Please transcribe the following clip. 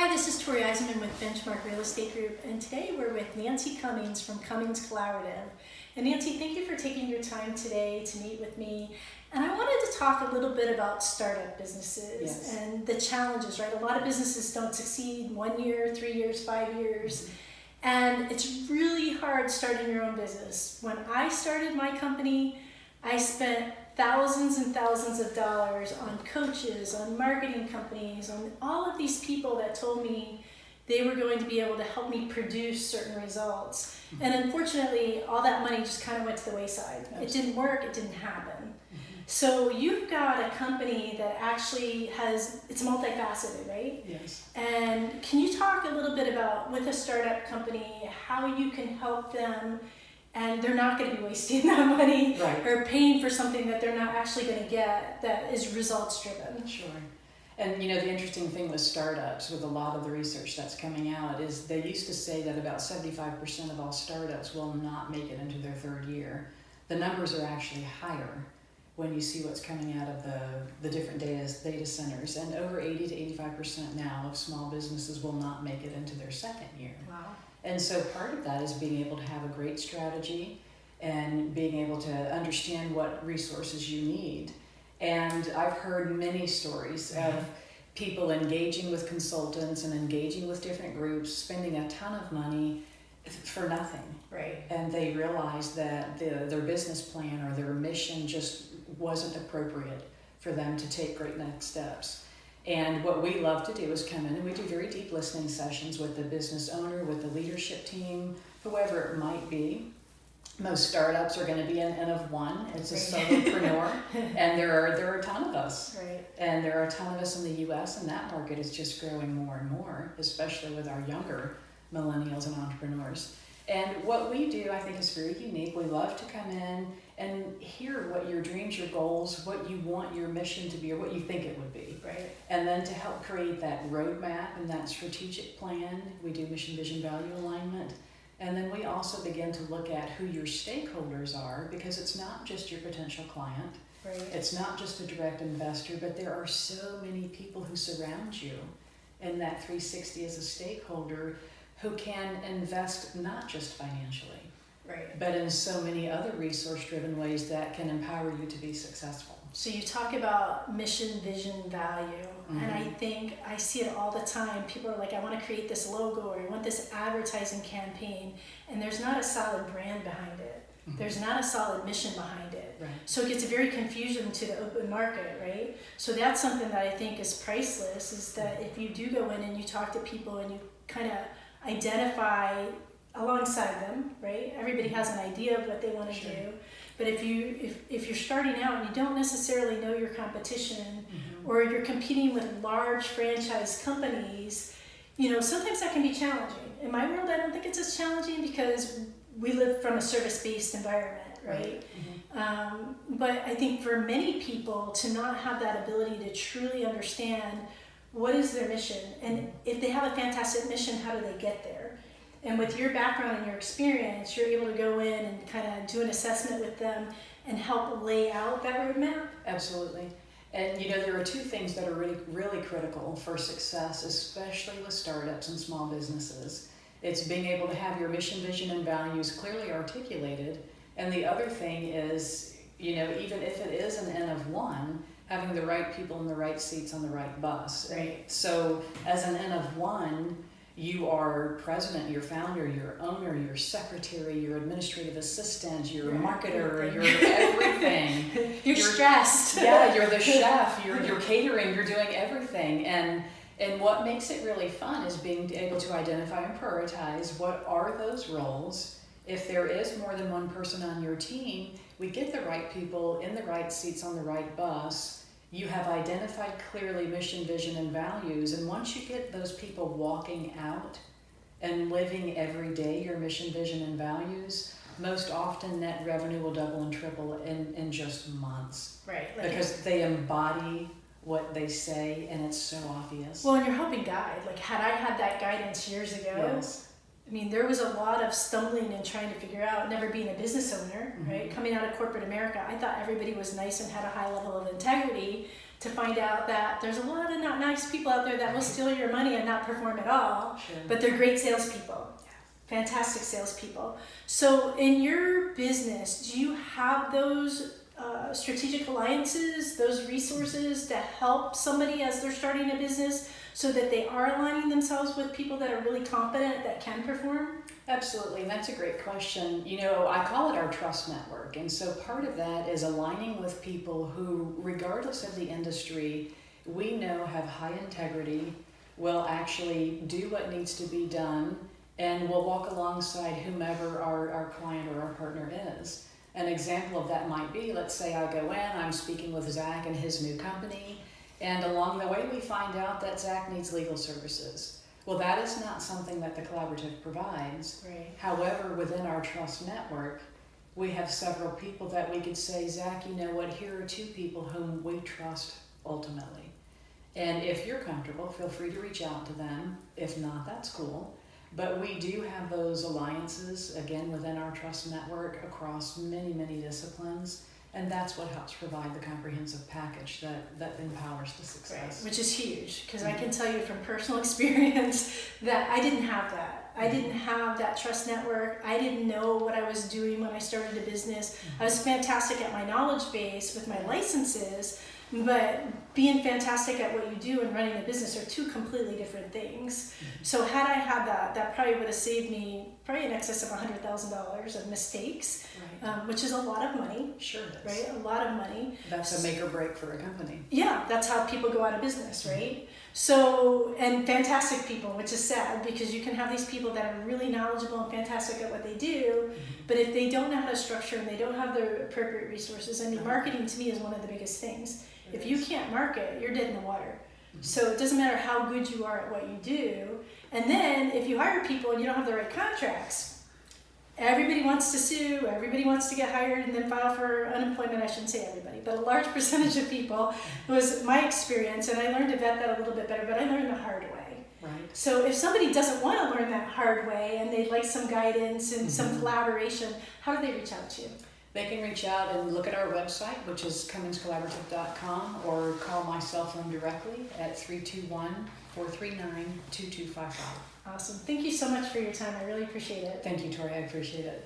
Hi, this is Torey Eisenman with Benchmark Real Estate Group, and today we're with Nancy Cummings from Cummings Collaborative. And Nancy, thank you for taking your time today to meet with me. And I wanted to talk a little bit about startup businesses and the challenges, right? A lot of businesses don't succeed 1 year, 3 years, 5 years. And it's really hard starting your own business. When I started my company, I spent thousands and thousands of dollars on coaches, on marketing companies, on all of these people that told me they were going to be able to help me produce certain results. And unfortunately, all that money just kind of went to the wayside. It didn't work, it didn't happen. So you've got a company that actually it's multifaceted, right? Yes. And can you talk a little bit about, with a startup company, how you can help them and they're not going to be wasting that money or paying for something that they're not actually going to get that is results driven? Sure. And you know, the interesting thing with startups, with a lot of the research that's coming out, is they used to say that about 75% of all startups will not make it into their third year. The numbers are actually higher when you see what's coming out of the different data centers, and over 80 to 85% now of small businesses will not make it into their second year. Wow. And so part of that is being able to have a great strategy and being able to understand what resources you need. And I've heard many stories of people engaging with consultants and engaging with different groups, spending a ton of money for nothing. Right. And they realized that their business plan or their mission just wasn't appropriate for them to take great next steps. And what we love to do is come in and we do very deep listening sessions with the business owner, with the leadership team, whoever it might be. Most startups are going to be an N of one. It's a solopreneur, and there are a ton of us. Right. And there are a ton of us in the U.S., and that market is just growing more and more, especially with our younger millennials and entrepreneurs. And what we do, I think, is very unique. We love to come in and hear what your dreams, your goals, what you want your mission to be, or what you think it would be. Right. And then to help create that roadmap and that strategic plan, we do mission, vision, value alignment. And then we also begin to look at who your stakeholders are, because it's not just your potential client. Right. It's not just a direct investor, but there are so many people who surround you in that 360 as a stakeholder who can invest not just financially, but in so many other resource-driven ways that can empower you to be successful. So you talk about mission, vision, value, and I think I see it all the time. People are like, I want to create this logo or I want this advertising campaign, and there's not a solid brand behind it. There's not a solid mission behind it. Right. So it gets very confusing to the open market, right? So that's something that I think is priceless, is that if you do go in and you talk to people and you kind of identify alongside them, right? Everybody has an idea of what they want to do. But if you're starting out and you don't necessarily know your competition, or you're competing with large franchise companies, you know, sometimes that can be challenging. In my world, I don't think it's as challenging because we live from a service-based environment, right? But I think for many people to not have that ability to truly understand what is their mission, and if they have a fantastic mission, how do they get there? And with your background and your experience, you're able to go in and kind of do an assessment with them and help lay out that roadmap? Absolutely. And you know, there are two things that are really, really critical for success, especially with startups and small businesses. It's being able to have your mission, vision, and values clearly articulated. And the other thing is, you know, even if it is an N of one, having the right people in the right seats on the right bus. Right. So as an N of one, you are president, your founder, your owner, your secretary, your administrative assistant, your marketer, you're everything. You're stressed. Yeah, you're the chef, you're catering, you're doing everything. And what makes it really fun is being able to identify and prioritize what are those roles. If there is more than one person on your team, we get the right people in the right seats on the right bus. You have identified clearly mission, vision, and values. And once you get those people walking out and living every day your mission, vision, and values, most often net revenue will double and triple in just months. Right. Because they embody what they say, and it's so obvious. Well, and you're helping guide. Like, had I had that guidance years ago, I mean, there was a lot of stumbling and trying to figure out, never being a business owner, right? Coming out of corporate America, I thought everybody was nice and had a high level of integrity. to find out that there's a lot of not nice people out there that will steal your money and not perform at all, Sure. but they're great salespeople. Fantastic salespeople. So in your business, do you have those strategic alliances, those resources to help somebody as they're starting a business so that they are aligning themselves with people that are really competent, that can perform? Absolutely, and that's a great question. You know, I call it our trust network, and so part of that is aligning with people who, regardless of the industry, we know have high integrity, will actually do what needs to be done, and will walk alongside whomever our client or our partner is. An example of that might be, let's say I go in, I'm speaking with Zach and his new company, and along the way we find out that Zach needs legal services. Well, that is not something that the collaborative provides. Right. However, within our trust network, we have several people that we could say, Zach, you know what, here are two people whom we trust ultimately. And if you're comfortable, feel free to reach out to them. If not, that's cool. But we do have those alliances, again, within our trust network across many, many disciplines. And that's what helps provide the comprehensive package that empowers the success. Right, which is huge, because I can tell you from personal experience that I didn't have that. I didn't have that trust network. I didn't know what I was doing when I started a business. I was fantastic at my knowledge base with my licenses, but being fantastic at what you do and running a business are two completely different things. So had I had that, that probably would have saved me probably in excess of $100,000 of mistakes, Right. which is a lot of money. Sure it is. Right, a lot of money. That's a make or break for a company. Yeah, that's how people go out of business, right? So, and fantastic people, which is sad because you can have these people that are really knowledgeable and fantastic at what they do, but if they don't know how to structure and they don't have the appropriate resources, I mean, marketing to me is one of the biggest things. If you can't market, you're dead in the water. So it doesn't matter how good you are at what you do. And then if you hire people and you don't have the right contracts, everybody wants to sue, everybody wants to get hired and then file for unemployment. I shouldn't say everybody, but a large percentage of people. It was my experience, and I learned to vet that a little bit better, but I learned the hard way. Right. So if somebody doesn't want to learn that hard way and they'd like some guidance and some collaboration, how do they reach out to you? They can reach out and look at our website, which is cummingscollaborative.com, or call my cell phone directly at 321-439-2255. Awesome. Thank you so much for your time. I really appreciate it. Thank you, Torey. I appreciate it.